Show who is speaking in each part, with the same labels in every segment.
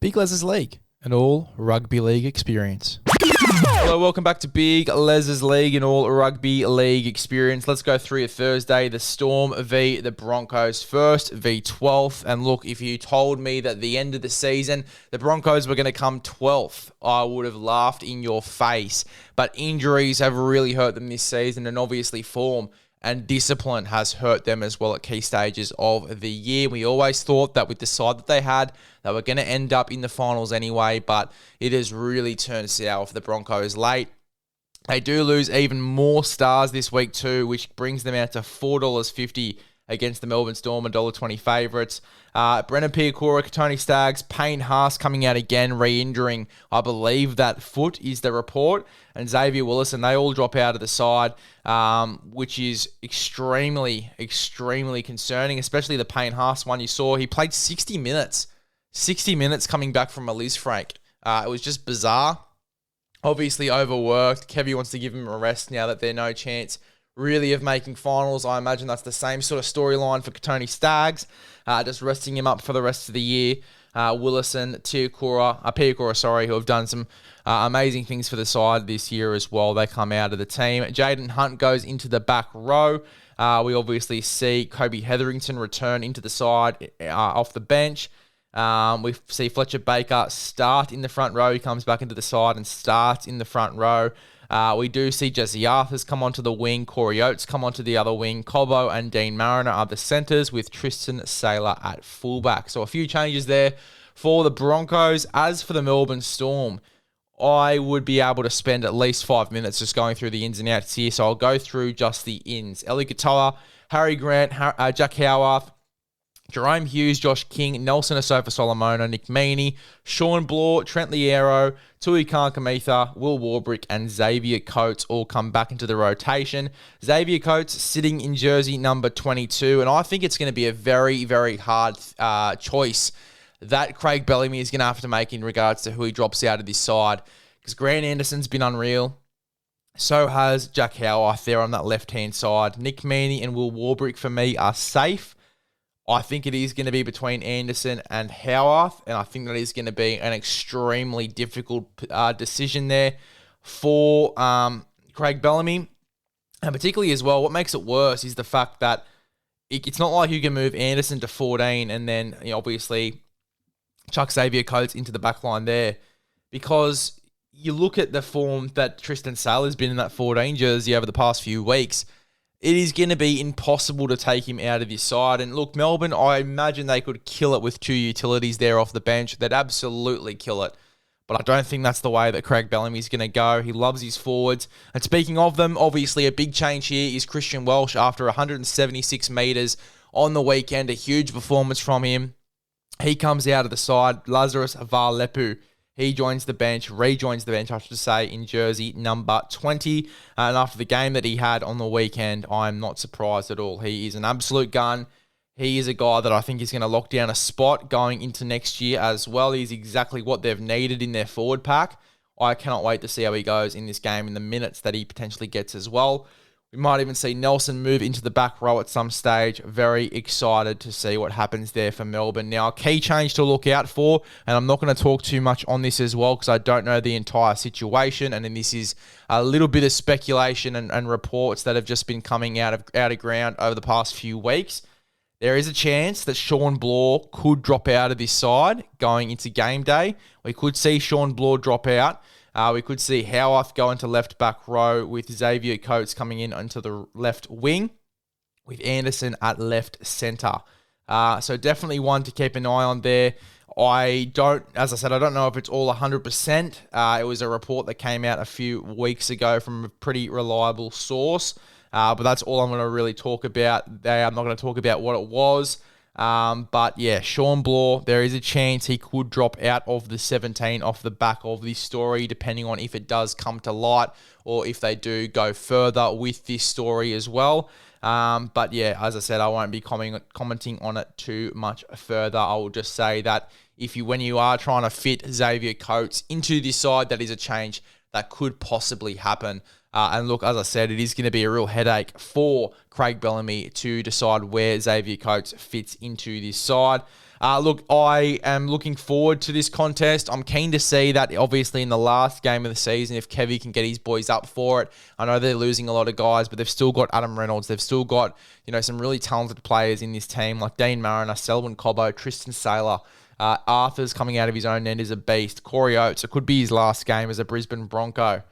Speaker 1: Big LEZ'S League, an all rugby league experience. Hello, welcome back to Big LEZ'S League, an all rugby league experience. Let's go through your Thursday, the Storm v the Broncos, first v 12th. And look, if you told me that at the end of the season, the Broncos were going to come 12th, I would have laughed in your face. But injuries have really hurt them this season, and obviously form and discipline has hurt them as well at key stages of the year. We always thought that with the side that they had, they were going to end up in the finals anyway, but it has really turned sour for the Broncos late. They do lose even more stars this week too, which brings them out to $4.50 against the Melbourne Storm, $1.20 favourites. Brennan Piakura, Tony Staggs, Payne Haas coming out again, re-injuring, I believe, that foot is the report. And Xavier Willison, they all drop out of the side, which is extremely, extremely concerning, especially the Payne Haas one you saw. He played 60 minutes coming back from a Liz Frank. It was just bizarre. Obviously overworked. Kevy wants to give him a rest now that there's no chance really of making finals. I imagine that's the same sort of storyline for Tony Staggs, just resting him up for the rest of the year. Willison, Piakura, who have done some amazing things for the side this year as well. They come out of the team. Jaden Hunt goes into the back row. We obviously see Kobe Hetherington return into the side off the bench. We see Fletcher Baker start in the front row. He comes back into the side and starts in the front row. We do see Jesse Arthurs come onto the wing, Corey Oates come onto the other wing, Cobbo and Dean Mariner are the centres with Tristan Saylor at fullback. So a few changes there for the Broncos. As for the Melbourne Storm, I would be able to spend at least 5 minutes just going through the ins and outs here, so I'll go through just the ins. Eli Katoa, Harry Grant, Jack Howarth, Jerome Hughes, Josh King, Nelson Asofa Solomona, Nick Meaney, Sean Bloor, Trent Liero, Tui Kankamitha, Will Warbrick, and Xavier Coates all come back into the rotation. Xavier Coates sitting in jersey number 22, and I think it's going to be a very, very hard choice that Craig Bellamy is going to have to make in regards to who he drops out of this side, because Grant Anderson's been unreal. So has Jack Howarth there on that left-hand side. Nick Meaney and Will Warbrick, for me, are safe. I think it is going to be between Anderson and Howarth, and I think that is going to be an extremely difficult decision there for Craig Bellamy. And particularly as well, what makes it worse is the fact that it's not like you can move Anderson to 14 and then obviously chuck Xavier Coates into the back line there, because you look at the form that Tristan Saylor has been in that 14 jersey over the past few weeks. It is going to be impossible to take him out of his side. And look, Melbourne, I imagine they could kill it with two utilities there off the bench. They'd absolutely kill it. But I don't think that's the way that Craig Bellamy's going to go. He loves his forwards. And speaking of them, obviously a big change here is Christian Welch after 176 metres on the weekend. A huge performance from him. He comes out of the side. Lazarus Varlepu, he rejoins the bench, I should say, in jersey number 20. And after the game that he had on the weekend, I'm not surprised at all. He is an absolute gun. He is a guy that I think is going to lock down a spot going into next year as well. He's exactly what they've needed in their forward pack. I cannot wait to see how he goes in this game in the minutes that he potentially gets as well. We might even see Nelson move into the back row at some stage. Very excited to see what happens there for Melbourne. Now, a key change to look out for, and I'm not going to talk too much on this as well because I don't know the entire situation, and then this is a little bit of speculation and reports that have just been coming out of ground over the past few weeks. There is a chance that Sean Bloor could drop out of this side going into game day. We could see Sean Bloor drop out. We could see Howarth go into left back row with Xavier Coates coming in onto the left wing with Anderson at left centre. So definitely one to keep an eye on there. As I said, I don't know if it's all 100%. It was a report that came out a few weeks ago from a pretty reliable source. But that's all I'm going to really talk about there. I'm not going to talk about what it was. But yeah, Sean Bloor, there is a chance he could drop out of the 17 off the back of this story, depending on if it does come to light or if they do go further with this story as well. But yeah, as I said, I won't be commenting on it too much further. I will just say that when you are trying to fit Xavier Coates into this side, that is a change that could possibly happen. And look, as I said, it is going to be a real headache for Craig Bellamy to decide where Xavier Coates fits into this side. Look, I am looking forward to this contest. I'm keen to see that, obviously, in the last game of the season, if Kevy can get his boys up for it. I know they're losing a lot of guys, but they've still got Adam Reynolds. They've still got, some really talented players in this team, like Dean Mariner, Selwyn Cobbo, Tristan Saylor. Arthur's coming out of his own end as a beast. Corey Oates, it could be his last game as a Brisbane Bronco.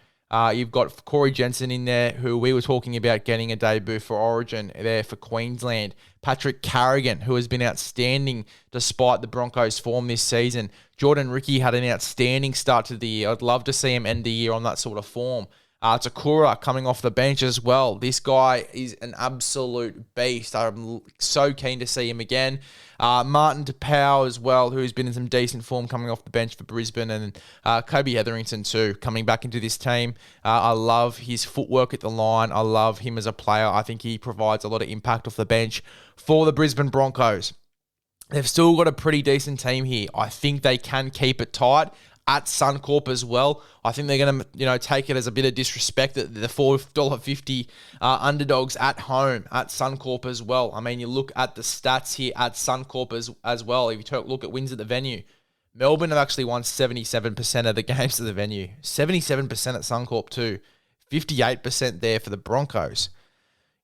Speaker 1: You've got Corey Jensen in there, who we were talking about getting a debut for Origin there for Queensland. Patrick Carrigan, who has been outstanding despite the Broncos' form this season. Jordan Ricky had an outstanding start to the year. I'd love to see him end the year on that sort of form. Takura coming off the bench as well. This guy is an absolute beast. I'm so keen to see him again. Martin Tapau as well, who's been in some decent form coming off the bench for Brisbane, and Kobe Hetherington too, coming back into this team. I love his footwork at the line. I love him as a player. I think he provides a lot of impact off the bench for the Brisbane Broncos. They've still got a pretty decent team here. I think they can keep it tight at Suncorp as well. I think they're going to, take it as a bit of disrespect that the $4.50 underdogs at home at Suncorp as well. I mean, you look at the stats here at Suncorp as well. If you look at wins at the venue, Melbourne have actually won 77% of the games at the venue. 77% at Suncorp too. 58% there for the Broncos.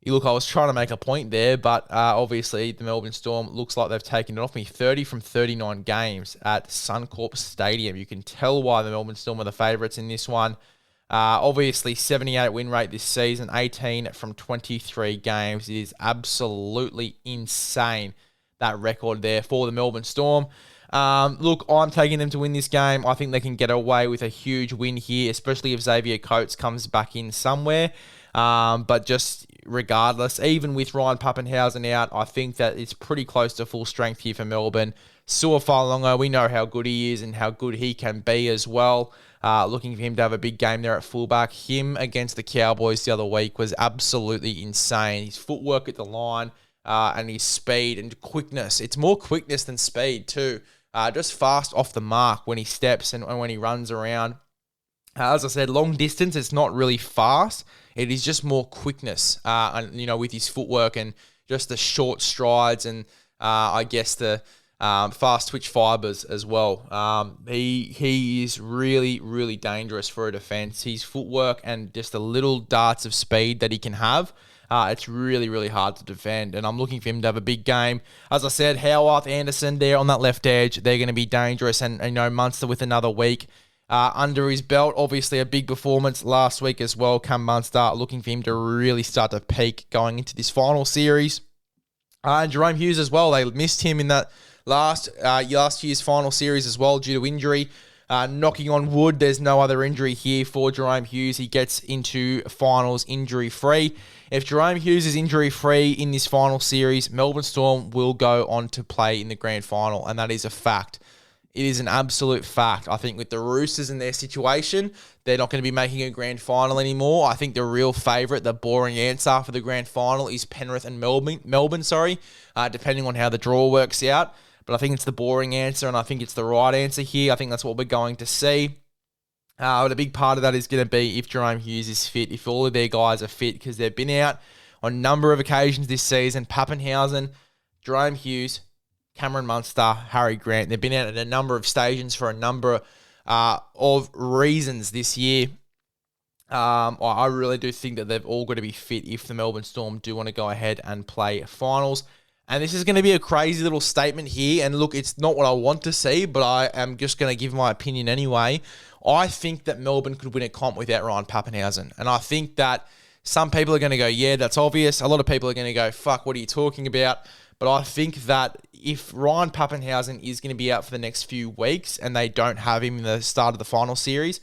Speaker 1: Look, I was trying to make a point there, but obviously the Melbourne Storm looks like they've taken it off me. 30 from 39 games at Suncorp Stadium. You can tell why the Melbourne Storm are the favourites in this one. Obviously, 78 win rate this season, 18 from 23 games. It is absolutely insane, that record there for the Melbourne Storm. Look, I'm taking them to win this game. I think they can get away with a huge win here, especially if Xavier Coates comes back in somewhere. But just regardless, even with Ryan Pappenhausen out, I think that it's pretty close to full strength here for Melbourne. Su'a-Fa'alogo, we know how good he is and how good he can be as well. Looking for him to have a big game there at fullback. Him against the Cowboys the other week was absolutely insane. His footwork at the line and his speed and quickness. It's more quickness than speed too. Just fast off the mark when he steps and when he runs around. As I said, long distance, it's not really fast. It is just more quickness, and with his footwork and just the short strides and I guess the fast twitch fibers as well. He is really, really dangerous for a defense. His footwork and just the little darts of speed that he can have, it's really, really hard to defend. And I'm looking for him to have a big game. As I said, Howarth, Anderson there on that left edge, they're going to be dangerous. And Munster with another week under his belt. Obviously a big performance last week as well. Cam Munster, looking for him to really start to peak going into this final series. And Jerome Hughes as well. They missed him in that last year's final series as well due to injury. Knocking on wood, there's no other injury here for Jerome Hughes. He gets into finals injury-free. If Jerome Hughes is injury-free in this final series, Melbourne Storm will go on to play in the grand final, and that is a fact. It is an absolute fact. I think with the Roosters in their situation, they're not going to be making a grand final anymore. I think the real favourite, the boring answer for the grand final is Penrith and Melbourne, depending on how the draw works out. But I think it's the boring answer, and I think it's the right answer here. I think that's what we're going to see. But a big part of that is going to be if Jerome Hughes is fit, if all of their guys are fit, because they've been out on a number of occasions this season. Pappenhausen, Jerome Hughes, Cameron Munster, Harry Grant. They've been out at a number of stations for a number of reasons this year. I really do think that they've all got to be fit if the Melbourne Storm do want to go ahead and play finals. And this is going to be a crazy little statement here. And look, it's not what I want to see, but I am just going to give my opinion anyway. I think that Melbourne could win a comp without Ryan Pappenhausen. And I think that some people are going to go, yeah, that's obvious. A lot of people are going to go, fuck, what are you talking about? But I think that if Ryan Pappenhausen is going to be out for the next few weeks and they don't have him in the start of the final series,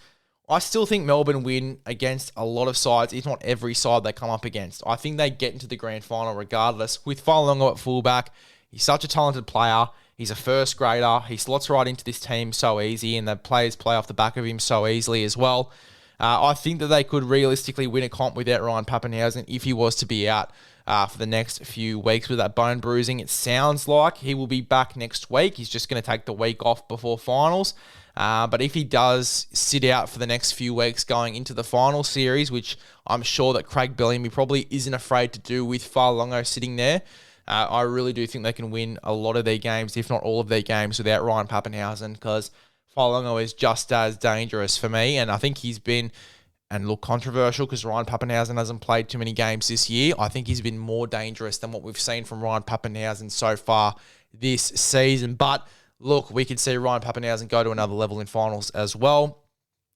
Speaker 1: I still think Melbourne win against a lot of sides, if not every side they come up against. I think they get into the grand final regardless. With Fa'alogo at fullback, he's such a talented player. He's a first grader. He slots right into this team so easy, and the players play off the back of him so easily as well. I think that they could realistically win a comp without Ryan Pappenhausen if he was to be out for the next few weeks with that bone bruising. It sounds like he will be back next week. He's just going to take the week off before finals. But if he does sit out for the next few weeks going into the final series, which I'm sure that Craig Bellamy probably isn't afraid to do with Fa'alogo sitting there, I really do think they can win a lot of their games, if not all of their games, without Ryan Papenhuyzen, because Fa'alogo is just as dangerous for me, and I think he's been, and look, controversial because Ryan Papenhuyzen hasn't played too many games this year. I think he's been more dangerous than what we've seen from Ryan Papenhuyzen so far this season. But look, we could see Ryan Papenhuyzen go to another level in finals as well.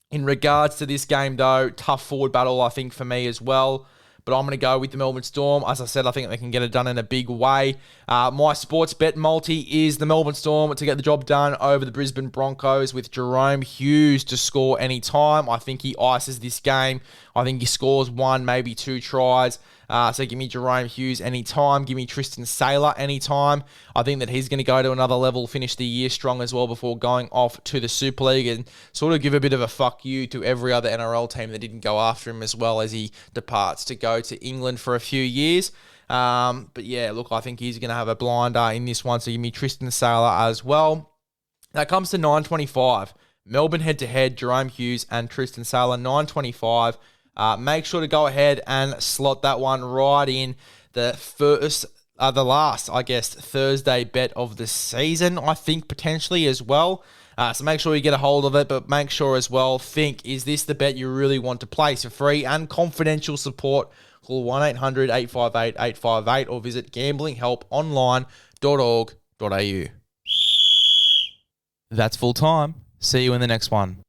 Speaker 1: In regards to this game, though, tough forward battle, I think, for me as well. But I'm going to go with the Melbourne Storm. As I said, I think they can get it done in a big way. My sports bet multi is the Melbourne Storm to get the job done over the Brisbane Broncos with Jerome Hughes to score any time. I think he ices this game. I think he scores 1, maybe 2 tries. So give me Jerome Hughes anytime. Give me Tristan Sailor anytime. I think that he's going to go to another level, finish the year strong as well before going off to the Super League and sort of give a bit of a fuck you to every other NRL team that didn't go after him as well as he departs to go to England for a few years. But yeah, look, I think he's going to have a blinder in this one. So give me Tristan Sailor as well. That comes to 9.25. Melbourne head-to-head, Jerome Hughes and Tristan Sailor, 9.25. Make sure to go ahead and slot that one right in the last, I guess, Thursday bet of the season, I think, potentially as well. So make sure you get a hold of it, but make sure as well, think, is this the bet you really want to place? For free and confidential support, call 1-800-858-858 or visit gamblinghelponline.org.au. That's full time. See you in the next one.